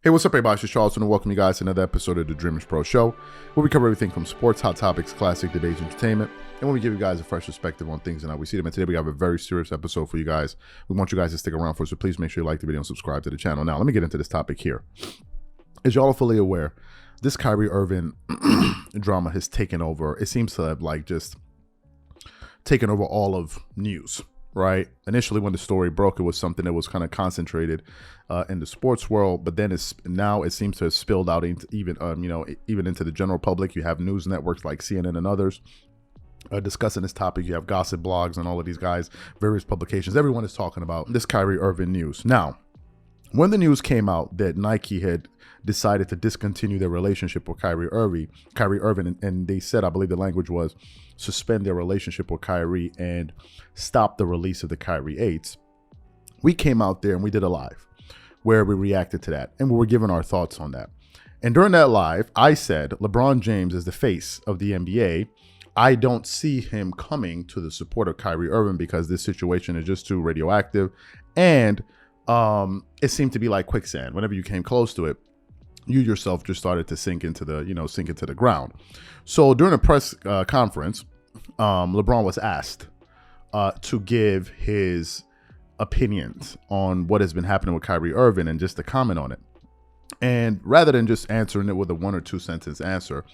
Hey, what's up, everybody? It's Charleston, and welcome you guys to another episode of the Dreamerspro Show, where we cover everything from sports, hot topics, classic debates, entertainment, and when we give you guys a fresh perspective on things and how we see them. And today we have a very serious episode for you guys. We want you guys to stick around for us, so please make sure you like the video and subscribe to the channel. Now, let me get into this topic here. As y'all are fully aware, this Kyrie Irving drama has taken over. It seems to have just taken over all of news. Right. Initially, when the story broke, it was something that was kind of concentrated in the sports world. But then now it seems to have spilled out into even into the general public. You have news networks like CNN and others discussing this topic. You have gossip blogs and all of these guys, various publications. Everyone is talking about this Kyrie Irving news. Now, when the news came out that Nike had decided to discontinue their relationship with Kyrie Irving, and they said, I believe the language was, suspend their relationship with Kyrie and stop the release of the Kyrie 8s, we came out there and we did a live where we reacted to that and we were giving our thoughts on that. And during that live, I said LeBron James is the face of the NBA. I don't see him coming to the support of Kyrie Irving because this situation is just too radioactive, and it seemed to be like quicksand. Whenever you came close to it, you yourself just started to sink into the ground. So during a press conference, LeBron was asked to give his opinions on what has been happening with Kyrie Irving and just to comment on it. And rather than just answering it with a 1 or 2 sentence answer,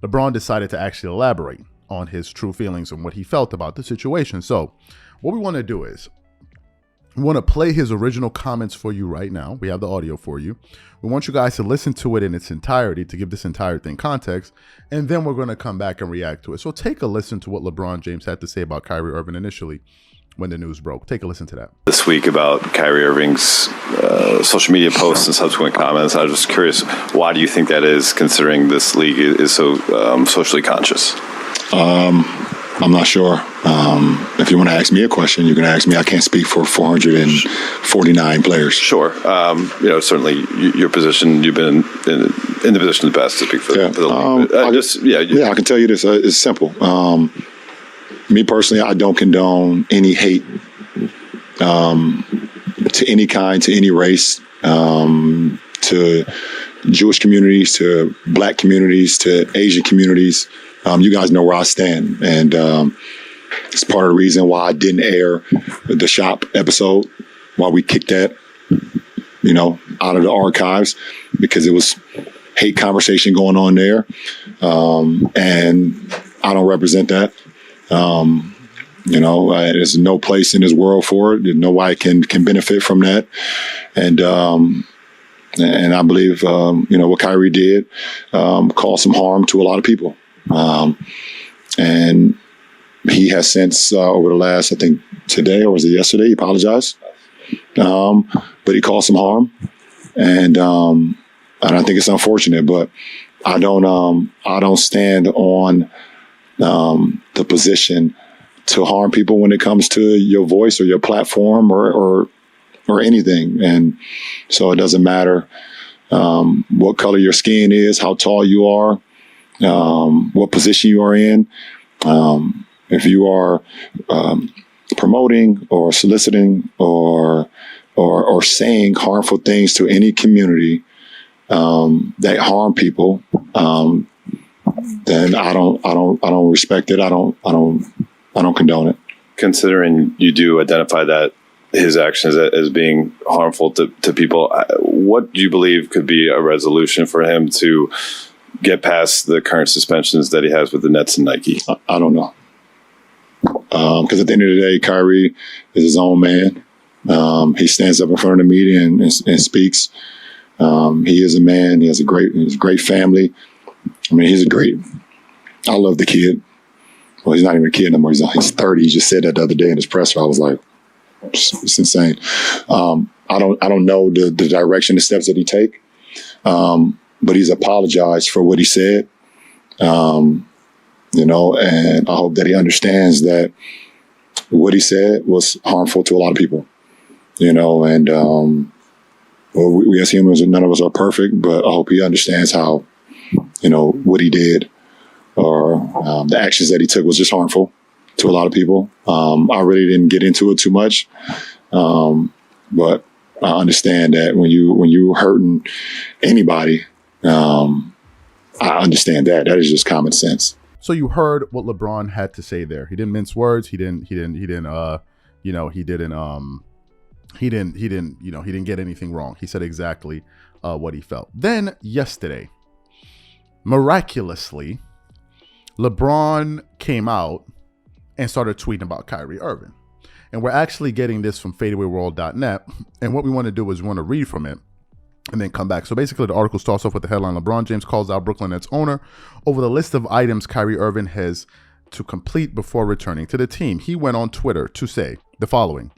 LeBron decided to actually elaborate on his true feelings and what he felt about the situation. So what we want to do is we want to play his original comments for you right now. We have the audio for you. We want you guys to listen to it in its entirety to give this entire thing context, and then we're going to come back and react to it. So take a listen to what LeBron James had to say about Kyrie Irving initially when the news broke. Take a listen to that. This week about Kyrie Irving's social media posts and subsequent comments. I was just curious, why do you think that is, considering this league is so socially conscious? I'm not sure. If you want to ask me a question, you can ask me. I can't speak for 449 players. Sure. Certainly your position, you've been in the position of the best to speak for the league. I can tell you this. It's simple. Me personally, I don't condone any hate to any kind, to any race, to Jewish communities, to Black communities, to Asian communities. You guys know where I stand, and it's part of the reason why I didn't air the Shop episode, why we kicked that, out of the archives, because it was hate conversation going on there, and I don't represent that. There's no place in this world for it. Nobody can benefit from that, and I believe what Kyrie did caused some harm to a lot of people. And he has since, over the last, I think today, or was it yesterday, he apologized. But he caused some harm. And I think it's unfortunate, but I don't stand on the position to harm people when it comes to your voice or your platform or anything. And so it doesn't matter what color your skin is, how tall you are, what position you are in. If you are promoting or soliciting or saying harmful things to any community that harm people, then I don't respect it. I don't condone it. Considering you do identify that his actions as being harmful to people, what do you believe could be a resolution for him to get past the current suspensions that he has with the Nets and Nike? I don't know. Because at the end of the day, Kyrie is his own man. He stands up in front of the media and speaks. He is a man. He has a great family. I mean, I love the kid. Well, he's not even a kid anymore. He's 30. He just said that the other day in his presser. I was like, it's insane. I don't know the direction, the steps that he take. But he's apologized for what he said, and I hope that he understands that what he said was harmful to a lot of people, and we as humans, none of us are perfect, but I hope he understands how, what he did or the actions that he took was just harmful to a lot of people. I really didn't get into it too much, but I understand that when you hurting anybody, I understand that. That is just common sense. So you heard what LeBron had to say there. He didn't mince words. He didn't get anything wrong. He said exactly what he felt. Then yesterday, miraculously, LeBron came out and started tweeting about Kyrie Irving. And we're actually getting this from fadeawayworld.net. And what we want to do is we want to read from it and then come back. So basically, the article starts off with the headline: LeBron James calls out Brooklyn Nets owner over the list of items Kyrie Irving has to complete before returning to the team. He went on Twitter to say the following: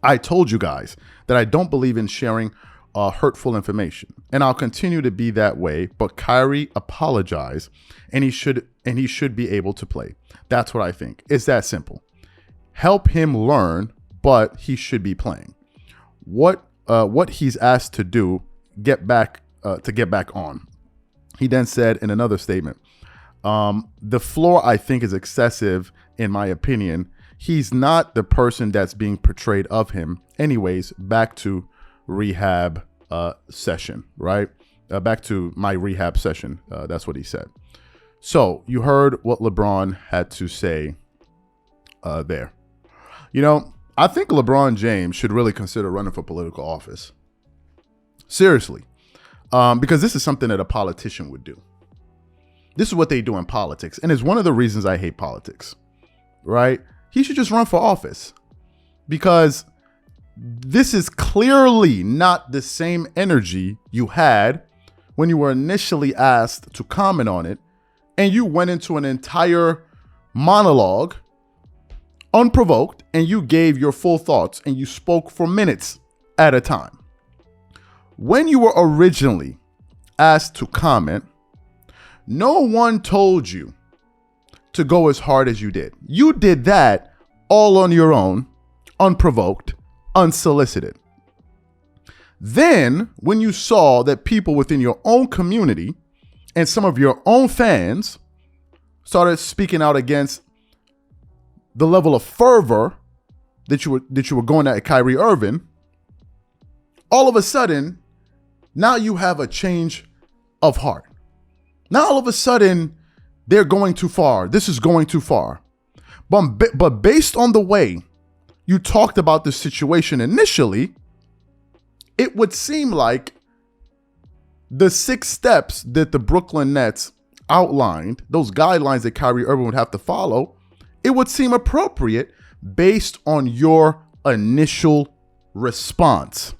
I told you guys that I don't believe in sharing hurtful information, and I'll continue to be that way, but Kyrie apologized, and he should be able to play. That's what I think. It's that simple. Help him learn, but he should be playing. What he's asked to do, get back on. He then said in another statement, the floor I think is excessive in my opinion. He's not the person that's being portrayed of him. Anyways, back to rehab session, right? Back to my rehab session. That's what he said. So you heard what LeBron had to say there. You know, I think LeBron James should really consider running for political office. Seriously. Because this is something that a politician would do. This is what they do in politics. And it's one of the reasons I hate politics, right? He should just run for office, because this is clearly not the same energy you had when you were initially asked to comment on it, and you went into an entire monologue unprovoked, and you gave your full thoughts, and you spoke for minutes at a time. When you were originally asked to comment, no one told you to go as hard as you did. You did that all on your own, unprovoked, unsolicited. Then, when you saw that people within your own community and some of your own fans started speaking out against the level of fervor that you were going at Kyrie Irving, all of a sudden, now you have a change of heart. Now all of a sudden, they're going too far. This is going too far. But based on the way you talked about the situation initially, it would seem like the 6 steps that the Brooklyn Nets outlined, those guidelines that Kyrie Irving would have to follow, it would seem appropriate based on your initial response.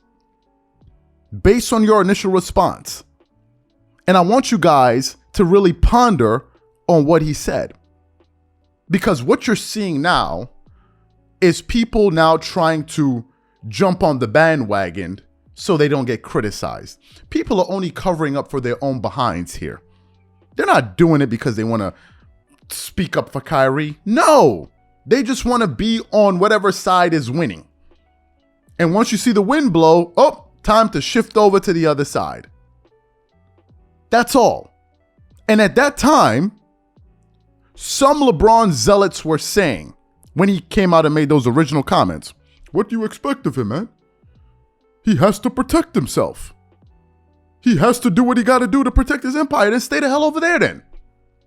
Based on your initial response. And I want you guys to really ponder on what he said. Because what you're seeing now is people now trying to jump on the bandwagon so they don't get criticized. People are only covering up for their own behinds here. They're not doing it because they want to speak up for Kyrie. No, they just want to be on whatever side is winning. And once you see the wind blow, time to shift over to the other side. That's all. And at that time, some LeBron zealots were saying, when he came out and made those original comments, what do you expect of him, man? He has to protect himself. He has to do what he got to do to protect his empire. Then stay the hell over there then.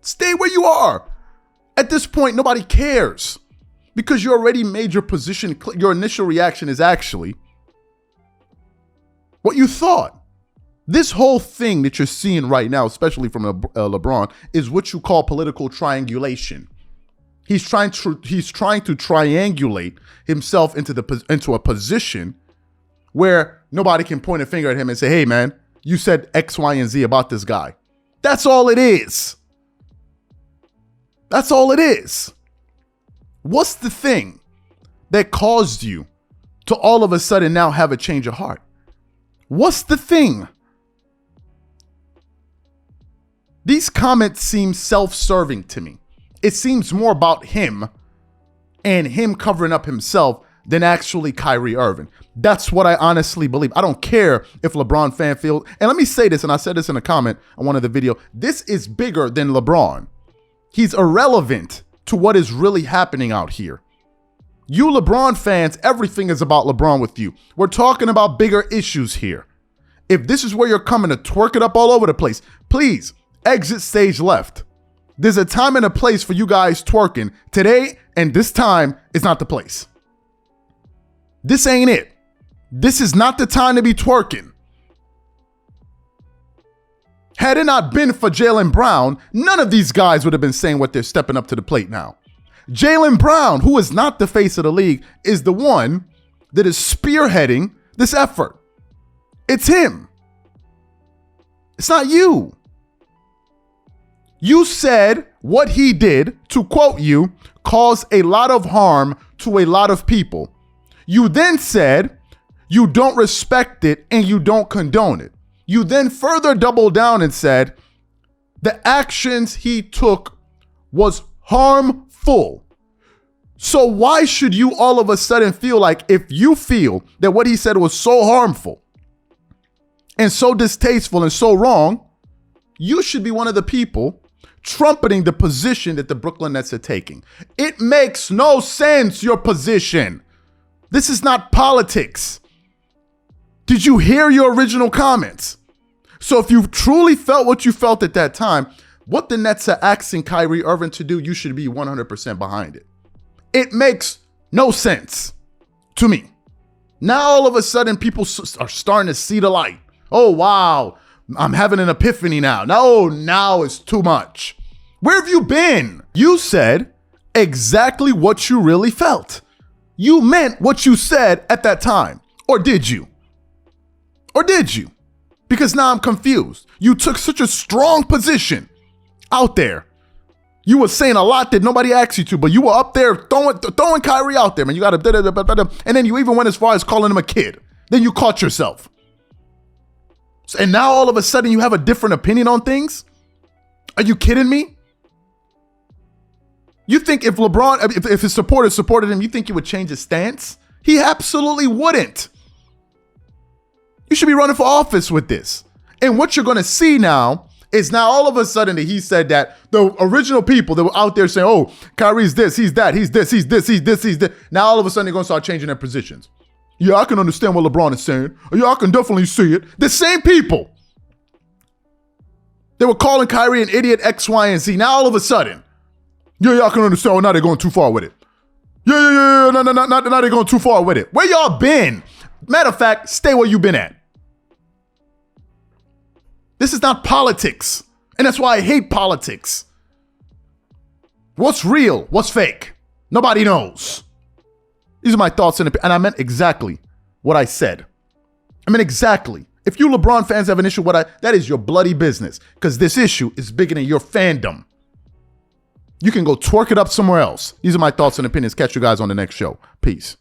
Stay where you are. At this point, nobody cares. Because you already made your position. Your initial reaction is actually what you thought. This whole thing that you're seeing right now, especially from LeBron, is what you call political triangulation. He's trying to triangulate himself into a position where nobody can point a finger at him and say, hey, man, you said X, Y, and Z about this guy. That's all it is. That's all it is. What's the thing that caused you to all of a sudden now have a change of heart? What's the thing? These comments seem self-serving to me. It seems more about him and him covering up himself than actually Kyrie Irving. That's what I honestly believe. I don't care if LeBron fan feels, and let me say this, and I said this in a comment on one of the video, this is bigger than LeBron. He's irrelevant to what is really happening out here. You LeBron fans, everything is about LeBron with you. We're talking about bigger issues here. If this is where you're coming to twerk it up all over the place, please exit stage left. There's a time and a place for you guys twerking. Today and this time is not the place. This ain't it. This is not the time to be twerking. Had it not been for Jaylen Brown, none of these guys would have been saying what they're stepping up to the plate now. Jaylen Brown, who is not the face of the league, is the one that is spearheading this effort. It's him. It's not you. You said what he did, to quote you, caused a lot of harm to a lot of people. You then said you don't respect it and you don't condone it. You then further doubled down and said the actions he took was harmful. So why should you all of a sudden feel like, if you feel that what he said was so harmful and so distasteful and so wrong, you should be one of the people trumpeting the position that the Brooklyn Nets are taking? It makes no sense, your position. This is not politics. Did you hear your original comments? So if you truly felt what you felt at that time, what the Nets are asking Kyrie Irving to do, you should be 100% behind it. It makes no sense to me. Now all of a sudden people are starting to see the light. Oh, wow. I'm having an epiphany now. Now it's too much. Where have you been? You said exactly what you really felt. You meant what you said at that time. Or did you? Or did you? Because now I'm confused. You took such a strong position out there. You were saying a lot that nobody asked you to, but you were up there throwing Kyrie out there, man. You got to, and then you even went as far as calling him a kid. Then you caught yourself. And now all of a sudden you have a different opinion on things? Are you kidding me? You think if LeBron, if his supporters supported him, you think he would change his stance? He absolutely wouldn't. You should be running for office with this. And what you're going to see now is now all of a sudden that he said that the original people that were out there saying, oh, Kyrie's this, he's that, he's this, he's this, he's this, he's this. Now all of a sudden they're going to start changing their positions. Yeah, I can understand what LeBron is saying. Yeah, I can definitely see it. The same people. They were calling Kyrie an idiot, X, Y, and Z. Now all of a sudden, yeah, I can understand. Well, now they're going too far with it. Yeah. No, now they're going too far with it. Where y'all been? Matter of fact, stay where you been at. This is not politics. And that's why I hate politics. What's real? What's fake? Nobody knows. These are my thoughts, and I meant exactly what I said. I mean exactly. If you LeBron fans have an issue with that is your bloody business, because this issue is bigger than your fandom. You can go twerk it up somewhere else. These are my thoughts and opinions. Catch you guys on the next show. Peace.